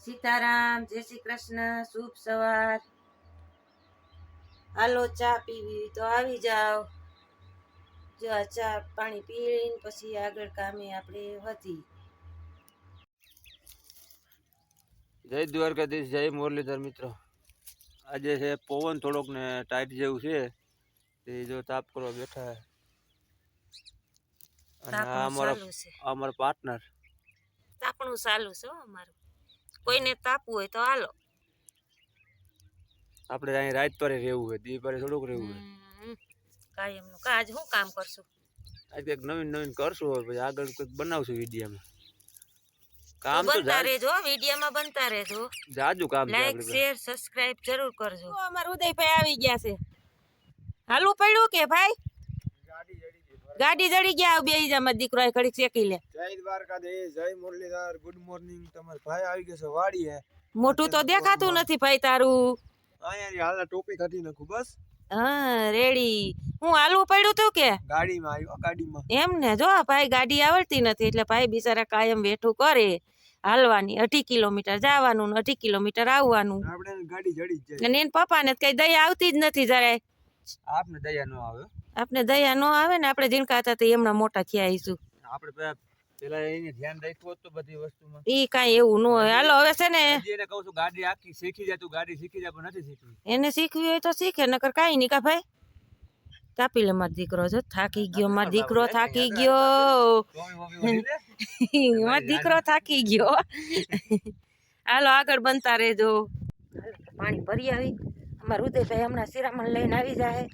સીતારામ, જય શ્રી કૃષ્ણ, શુભ સવાર. હાલો ચા પીવી તો આવી જાઓ. જો આ ચા પાણી પીને પછી આગળ કામે આપણે વધી. જય દ્વારકાધીશ, જય મુરલીધર મિત્રો. આજે છે પવન થોડોક ને ટાઈટ જેવું છે તે જો તાપ કરવા બેઠા અને આ અમારા પાર્ટનર તાપણું ચાલુ છે અમારું. કોઈને તાપવું હોય તો હાલો. આપણે અહીં રાત પર રહેવું હોય, દી પર થોડુંક રહેવું હોય. કાયમનું કાજ શું કામ કરશું? આજે કંઈક નવીન કરશું, હોય પછી આગળ કંઈક બનાવશું વિડીયોમાં. કામ તો બનતા રહેજો, વિડીયોમાં બનતા રહેજો. જાજુ કામ છે. લાઈક શેર સબસ્ક્રાઇબ જરૂર કરજો. અમાર ઉદયભાઈ આવી ગયા છે. હાલું પડ્યું કે ભાઈ? ગાડી જડી ગયા. બે જામાં દીકરો ઘડીક શેકી લે. જય દ્વારકાધીશ, જય મુરલીધર, ગુડ મોર્નિંગ. તમારો ભાઈ આવી ગયો છે વાડીએ. મોટું તો દેખાતું નથી ભાઈ તારું. અહીંયા હાલ ટોપી કાઢી નાખું બસ. હા રેડી. હું હાલવું પડ્યું તું કે ગાડીમાં આવ્યો? ગાડીમાં એમ ને. જો ભાઈ ગાડી આવડતી નથી એટલે ભાઈ બિચારા કાયમ વેઠું કરે. હાલવાની 2.5 કિલોમીટર જવાનું, 2.5 કિલોમીટર આવવાનું. આપણે ગાડી જડી જાય અને એન પપ્પાને કઈ દયા આવતી જ નથી જરાય. આપને દયા ન આવે. આપણે દયા ન આવે ને. આપણે જીણકા હતા તે એમના મોટા થયા આવીશું. આપણે પેલા એને ધ્યાન રાખ્યું તો બધી વસ્તુમાં. ઈ કાઈ એવું ન હોય. હાલો હવે છે ને એને કહું છું ગાડી આખી શીખી જા, તું ગાડી શીખી જા, પણ નથી શીખવી. એને શીખવી હોય તો શીખે, નકર કાઈ નહીં. કા ભાઈ કાપી લે. મારો દીકરો જો થાકી ગયો. મારો દીકરો થાકી ગયો. મારો દીકરો થાકી ગયો. હાલો આગળ બનતા રહેજો. પાણી ભરી આવી. અમારા ઉદયભાઈ હમણાં શિરામણ લઈને આવી જાય.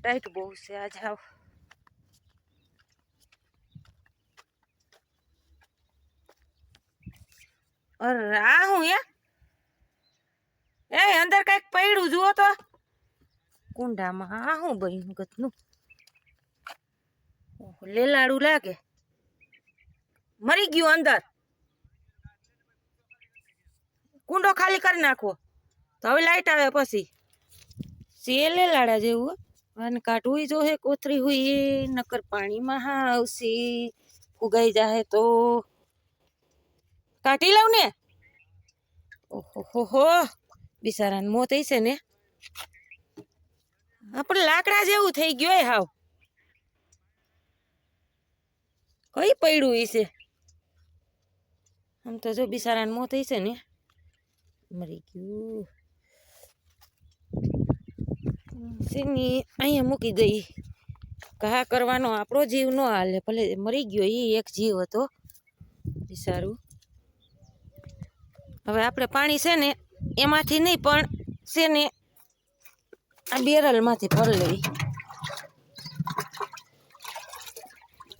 ટાઈટ બહુ છે આજ. આવ અરે આ હું એ અંદર કઈક પડ્યું જુઓ તો કુંડામાં. આ હું બન્યું ગતનું? લેલાડું લાગે. મરી ગયું અંદર. કુંડો ખાલી કરી નાખો તો હવે લાઈટ આવે પછી. સે લેલાડા જેવું અને કાઢવું જો હે કોથરી હોય નકર પાણીમાં હા આવશે. ફુગાઈ જાય તો કાઢી લઉં ને. ઓહો હો બિચારાને મોત હશે ને. આપણે લાકડા જેવું થઈ ગયું હાવ. કઈ પડ્યું હશે? આમ તો જો બિચારાને મોત હશે ને. મરી ગયું. અહીંયા મૂકી દઈ. ઘા કરવાનો આપણો જીવ ન હાલે. ભલે મરી ગયો એ એક જીવ હતો બિચારું. હવે આપણે પાણી છે ને એમાંથી નહીં પણ છે ને આ બેરલમાંથી ભરી લેવી.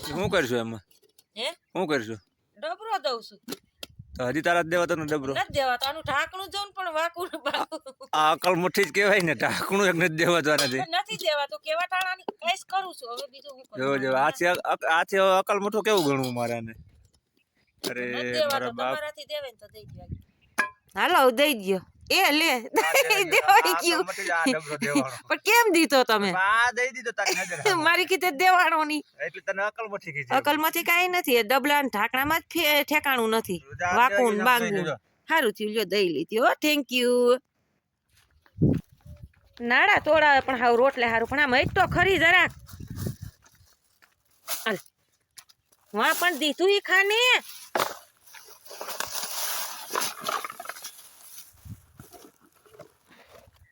શું કરશું એમાં? હે શું કરશું? ડબરો દઉં છું. તો હજી તારા દેવાતો ને ડબરો નથી દેવાતો. આનું ઢાંકણું જોઉં પણ વાકું આ અકલ મુઠ્ઠી જ કહેવાય ને. ઢાંકણું એક નથી દેવાતું. નથી દેવાતું. કેવા ટાણાની કઈશ કરું છું. હવે બીજું હું કરું? જો આથી અકલ મુઠ્ઠો કેવું ગણવું મારાને? અરે મારા બાપ. તમારાથી દેવે ને તો દઈ દો. હાલો દઈ ગયો. એ લે દેવાઈ ગયું. પણ કેમ દીધો તમે? મારી કીધે દેવાનો નહીં. એટલે તને અકલ મુઠ્ઠી કીધી. અકલમાંથી કાંઈ નથી. ડબલા ઢાંકણામાં જ ઠેકાણું નથી. વાકું બાંગું. સારું થયું લ્યો દઈ લીધી. હો થેન્ક યુ. નાડા તોડાવે પણ હાવ રોટલે સારું. પણ આમ એક તો ખરી જરાક. વાં પણ દીધું ઈ ખાને.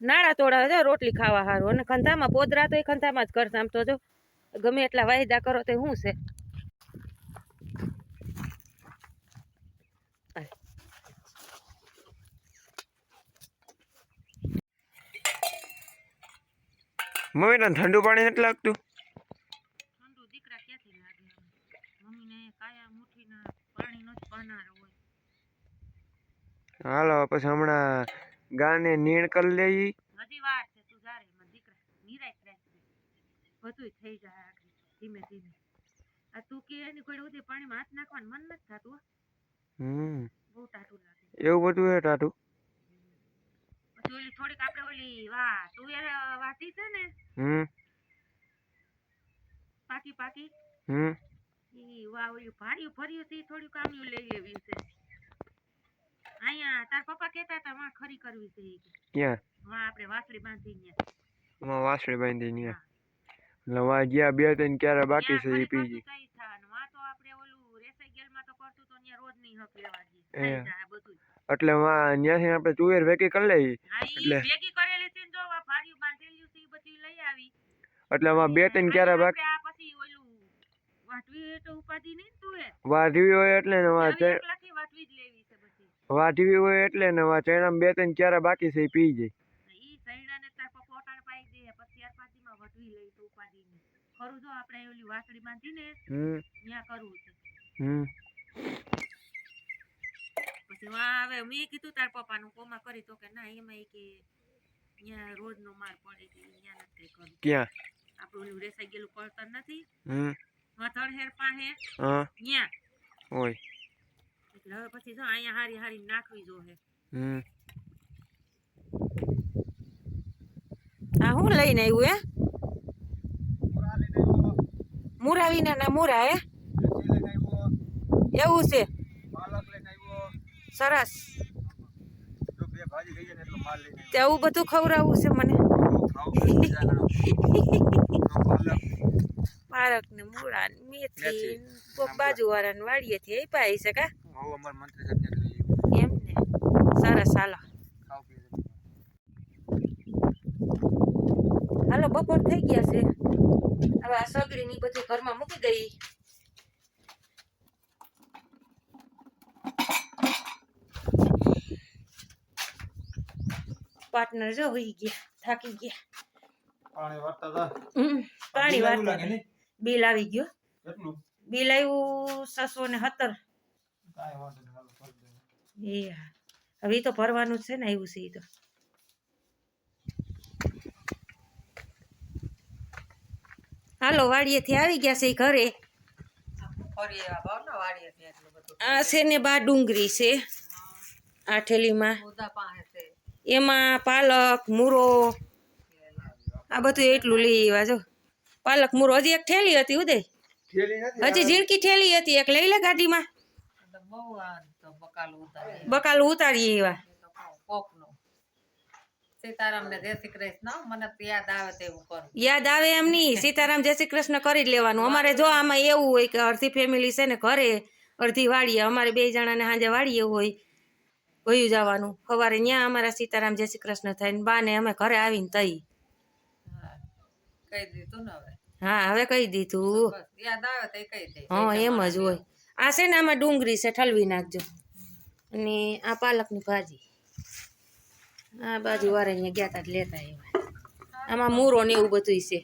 નાડા તોડાવે છે રોટલી ખાવા સારું. અને ખંધામાં પોદરા તો એ ખંધામાં જ કરશે. આમ તો જો ગમે એટલા વાયદા કરો તો શું છે. મમ્મી તને ઠંડુ પાણી નથી લાગતું? ઠંડુ દીકરા ક્યાંથી લાગે? મમ્મીને કાયા મુઠ્ઠીના પાણીનો જ પનાર હોય. હાલો પછી હમણાં ગાને નીણ કરી લેવી. હજી વાર છે. તું જારે માં દીકરા નિરાશ રાખજે. બધું થઈ જાય આગળ ધીમે ધીમે. આ તું કે એની કોઈ ઉધી પાણીમાં હાથ નાખવાનું મન નથી થતું. બહુ ટાટું લાગે. એવું બધું હે ટાટું. પછી ઓલી થોડીક આપણે ઓલી તુવેર વાટી છે ને પાકી ઈ ઓલું ભાર્યું ભર્યું થી થોડું કામ લઈ લેવી છે. અહીંયા તાર પપ્પા કહેતા હતા માં ખરી કરવી છે ઈ કે. ક્યાં માં આપણે વાસળી બાંધીને માં વાસળી બાંધી ને હા. એટલે વા જ્યાં 2-3 ક્યારે બાકી છે ત્યાં એ ખરી પીજી કરતું તઈ થાવાનું. માં તો આપણે ઓલું રેસાઈ ગેલમાં તો કરતું તો ત્યાં રોજ ની હક લેવા દી એ. થઈ જાય બધું. એટલે માં ત્યાંથી આપણે તુવેર ભેગી કરી લઈ હા ઈ એટલે ભેગી કરેલી છે ને જો આ ભાર્યું બાંધેલું છે ઈ બધી લઈ આવી. એટલે માં 2-3 ક્યારે બાકી આપણે આ પછી ઓલું વાટવી તો ઉપાધી નહીં ને તું એ. વાઢવી હોય એટલે ને વા નવી એકલાથી વાટવી જ લેવી છે બધી. વાઢવી હોય એટલે ને વા ચણામાં 2-3 ક્યારે બાકી છે એ પી જાય ઈ સૈણાને તાર પપ્પા ઓટાણ પાઈ દે પછી 4-5 માં વટવી લઈ તો ઉપાધી નહીં. ખરું જો આપણે ઓલી વાસળી બાંધીને ત્યાં કરવું છે. પછી વા હવે મેં કીધું તાર પપ્પાનું કોમા કરી તો કે ના એમાં કે ત્યાં રોજનો માર પડે કે ત્યાં નથી કરવું. ક્યાં આપણું ઓલું રેસાઈ ગયેલું પડતર નથી થળહેર પાસે હા ત્યાં હોય એટલે હવે પછી જો અહીંયા હારી હારી નાખવી જોહે. આ હું લઈને આવ્યું હે મૂરા વિના મૂરા હે એવું છે સરસ તેવું બધું ખવડાવવું છે મને પાલક ને મૂળા ને મેથી કોક બાજુ વાળાને વાડીએથી આપ્યા છે કા એમ ને સરસ હાલો હાલો બપોર થઈ ગયા છે હવે આ સગડી ની બધું ઘરમાં મૂકી દઈ. પાર્ટનર જો હોઈ ગયા થાકી ગયા પાણી વાળતા બિલ આવી ગયો બિલ આવ્યું 617 એ હા હવે ઈ તો ભરવાનું છે ને આવ્યું છે ઈ તો હાલો વાડીએથી આવી ગયા છે ઘરે. આ છે ને બા ડુંગળી છે આ ઠેલીમાં એમાં પાલક મૂરો આ બધું એટલું લઈ આવ્યા જો પાલક મૂરો હજી એક ઠેલી હતી ઉદય હજી ઝીણકી ઠેલી હતી એક લઈ લે ગાડીમાં બકાલું ઉતારી આવ્યા. યાદ આવે એમ નહીં સીતારામ જય શ્રી કૃષ્ણ કરી જ લેવાનું. અમારે જો આમાં એવું હોય કે અડધી ફેમિલી છે ને ઘરે અડધી વાડીએ અમારે 2 જણાને સાંજે વાડીએ હોય વયું જવાનું સવારે ત્યાં અમારા સીતારામ જય શ્રી કૃષ્ણ થાય ને બા ને અમે ઘરે આવીને તઈ હા હવે કહી દીધું હા એમ જ હોય. આ છે ને આમાં ડુંગળી છે ઠલવી નાખજો અને આ પાલકની ભાજી આ બાજુ વાળા અહીંયા ગયા તા લેતા એવા આમાં મૂરો ને એવું બધું છે.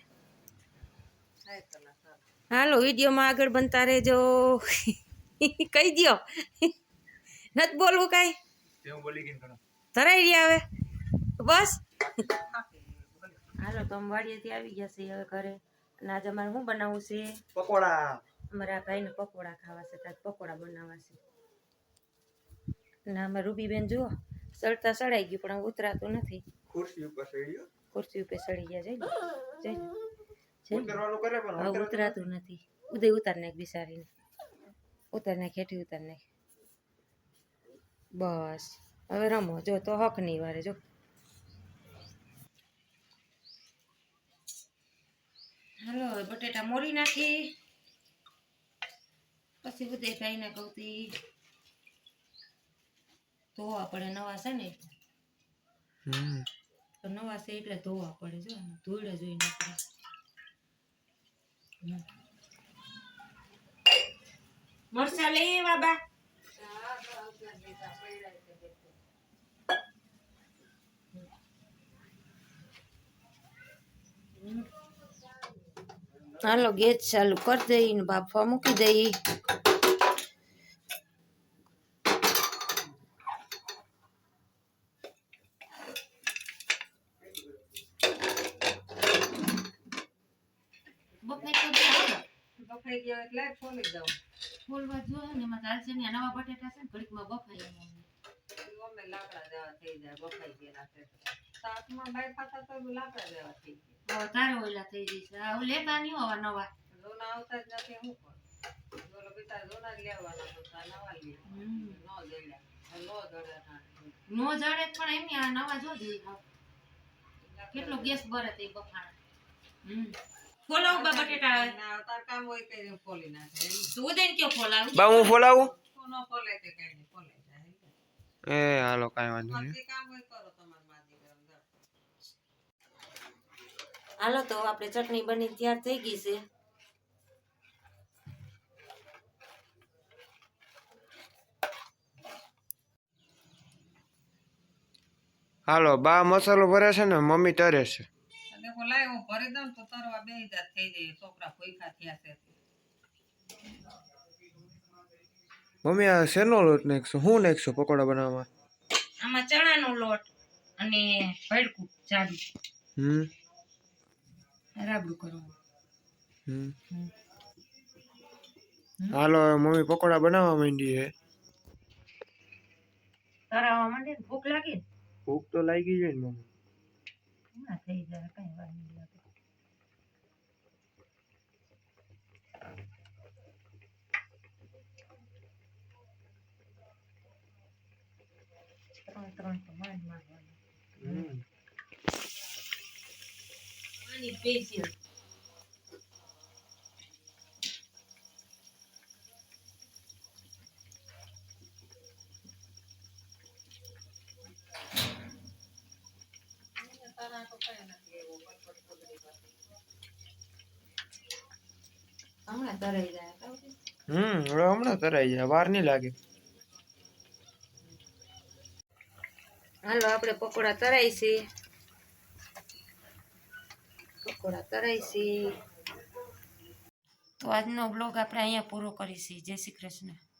હાલો વિડીયોમાં આગળ બનતા રહેજો. કહી દો નથી બોલવું કાંઈ ધરાઈ રહ્યા હવે બસ. હાલો તો અમે વાડીએથી આવી ગયા છીએ હવે ઘરે અને આજે અમારે શું બનાવવું છે પકોડા. અમારે આ ભાઈને પકોડા ખાવા છે ત્યાં પકોડા બનાવવા છે. અને અમે રૂબીબેન જુઓ સળતા સડાઈ ગયું પણ ઉતરાતું નથી. ખુરશી ઉપર સડી ગયા જઈ હવે ઉતરાતું નથી. ઉદય ઉતાર નાખ બિસારીને ઉતાર નાખ હેઠી ઉતાર નાખ બસ હવે રમો જો તો હક નહીં વારે જો. હાલો હવે બટેટા મોરી નાખી પછી ઉદય ભાઈને કહું તી ધોવા પડે નવા છે ને તો નવા છે એટલે ધોવા પડે જો ધોઈડે જોઈ નાખે. મરચા લઈ બાબા હાલો ગેસ ચાલુ કરી દઈ ને બાફવા મૂકી દઈ. બફાઈ ગયો એટલે ફોલી દઉં ફોલવા જો ને એમાં દાલચીની નવા બટેટા છે ને ઘડીકમાં બફાઈ અમે લાકડા જેવા થઈ જાય બફાઈ ગયેલા છે શાકમાં બાય ખાતા તો લાકડા જેવા થઈ ગયા તારે ઓલા થઈ જશે આ લેતા નહીં હોવા નવા જોના આવતા જ નથી હું પણ જોલો બેટા જોના જ લેવાના તો નવા લે ન જઈડા નો જડે પણ એમની આ નવા જો જોઈ કેટલો ગેસ બરે તે બફાણા ફોલાવ બા બટેટા ના તાર કામ હોય કે ફોલી નાખે તું દેન કે ફોલાવ બા હું ફોલાવું નો ફોલે તે કઈ નહીં ફોલે જાય એ હાલો કાંઈ વાંધો નહીં કામ હોય કરો તમાર માજી ગરમ હાલો તો આપણે ચટણી બની તૈયાર થઈ ગઈ છે હાલો બા મસાલો ભરે છે ને મમ્મી તરે છે દેખો લાય હું ભરી દઉં તો તરવા બે જાત થઈ જાય છોકરા ભૂખા થયા છે મમ્મી આ શેનો લોટ નાખશો હું નાખશો પકોડા બનાવવામાં આમાં ચણાનો લોટ અને ભડકું જાડું રાબડું કરવું હાલો હવે મમ્મી પકોડા બનાવવા માંડી છે તરાવા માંડે ને ભૂખ લાગે ભૂખ તો લાગી જાય ને મમ્મી ના થઈ જાય કઈ વાર નહીં લાગે ત્રણ તો માંડ મારવાનું પાણી સ્પેશિયલ હમણાં તરાઈ જાય હવે હમણાં તરાઈ જાય વાર નહીં લાગે હાલો આપણે પકોડા તરાઈ છે તો આજનો બ્લોગ આપણે અહીંયા પૂરો કરીશું જય શ્રી કૃષ્ણ